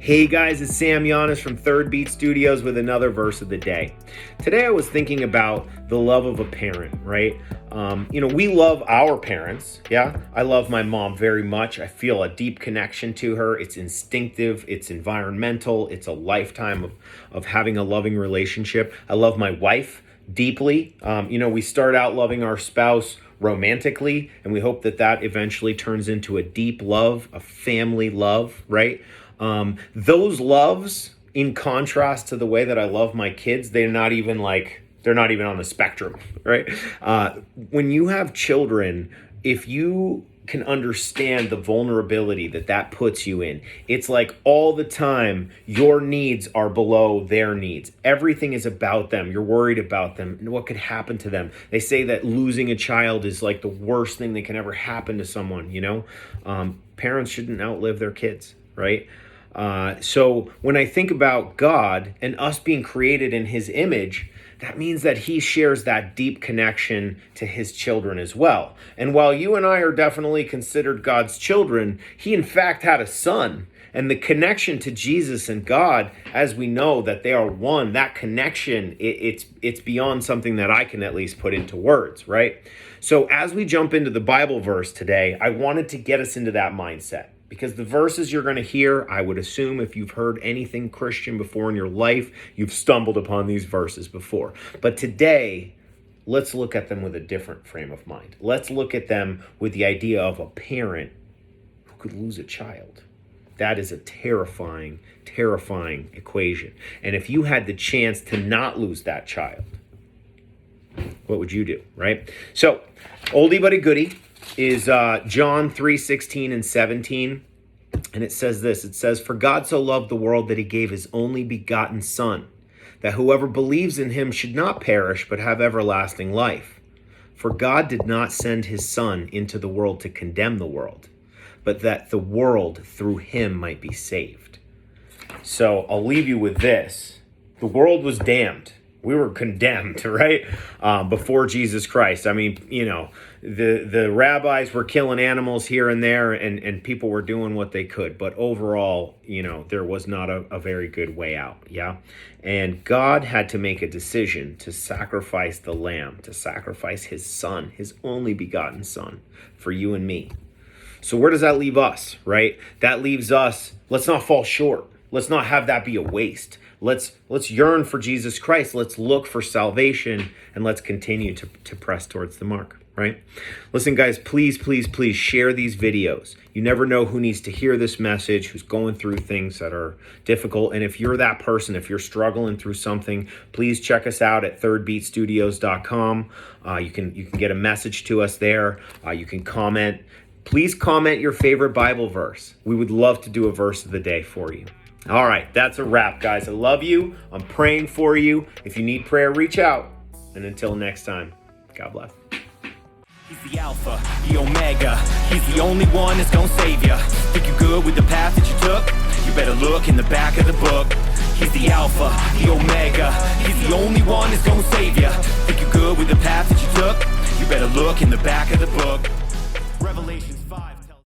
Hey guys, it's Sam Yannis from Third Beat Studios with another verse of the day. Today I was thinking about the love of a parent, right? We love our parents, yeah? I love my mom very much. I feel a deep connection to her. It's instinctive, it's environmental, it's a lifetime of having a loving relationship. I love my wife deeply. We start out loving our spouse romantically, and we hope that eventually turns into a deep love, a family love, right? Those loves, in contrast to the way that I love my kids, they're not even on the spectrum, right? When you have children, if you can understand the vulnerability that puts you in, it's like all the time your needs are below their needs. Everything is about them. You're worried about them and what could happen to them. They say that losing a child is like the worst thing that can ever happen to someone, Parents shouldn't outlive their kids, right? So when I think about God and us being created in his image, that means that he shares that deep connection to his children as well. And while you and I are definitely considered God's children, he in fact had a son. And the connection to Jesus and God, as we know that they are one, that connection, it's beyond something that I can at least put into words, right? So as we jump into the Bible verse today, I wanted to get us into that mindset. Because the verses you're going to hear, I would assume if you've heard anything Christian before in your life, you've stumbled upon these verses before. But today, let's look at them with a different frame of mind. Let's look at them with the idea of a parent who could lose a child. That is a terrifying, terrifying equation. And if you had the chance to not lose that child, what would you do, right? So, oldie but a goodie is John 3:16 and 17. And it says this, it says, "For God so loved the world that he gave his only begotten son, that whoever believes in him should not perish, but have everlasting life. For God did not send his son into the world to condemn the world, but that the world through him might be saved." So I'll leave you with this. The world was damned. We were condemned, right? Before Jesus Christ. I mean, the rabbis were killing animals here and there, and people were doing what they could. But overall, there was not a very good way out, yeah? And God had to make a decision to sacrifice the lamb, to sacrifice his son, his only begotten son, for you and me. So where does that leave us, right? That leaves us, let's not fall short. Let's not have that be a waste. Let's yearn for Jesus Christ. Let's look for salvation, and let's continue to press towards the mark, right? Listen, guys, please, please, please share these videos. You never know who needs to hear this message, who's going through things that are difficult. And if you're that person, if you're struggling through something, please check us out at thirdbeatstudios.com. You can get a message to us there. You can comment. Please comment your favorite Bible verse. We would love to do a verse of the day for you. All right, that's a wrap, guys. I love you. I'm praying for you. If you need prayer, reach out. And until next time, God bless. He's the Alpha, the Omega. He's the only one that's gonna save you. Think you're good with the path that you took? You better look in the back of the book. He's the Alpha, the Omega. He's the only one that's gonna save you. Think you're good with the path that you took? You better look in the back of the book. Revelation.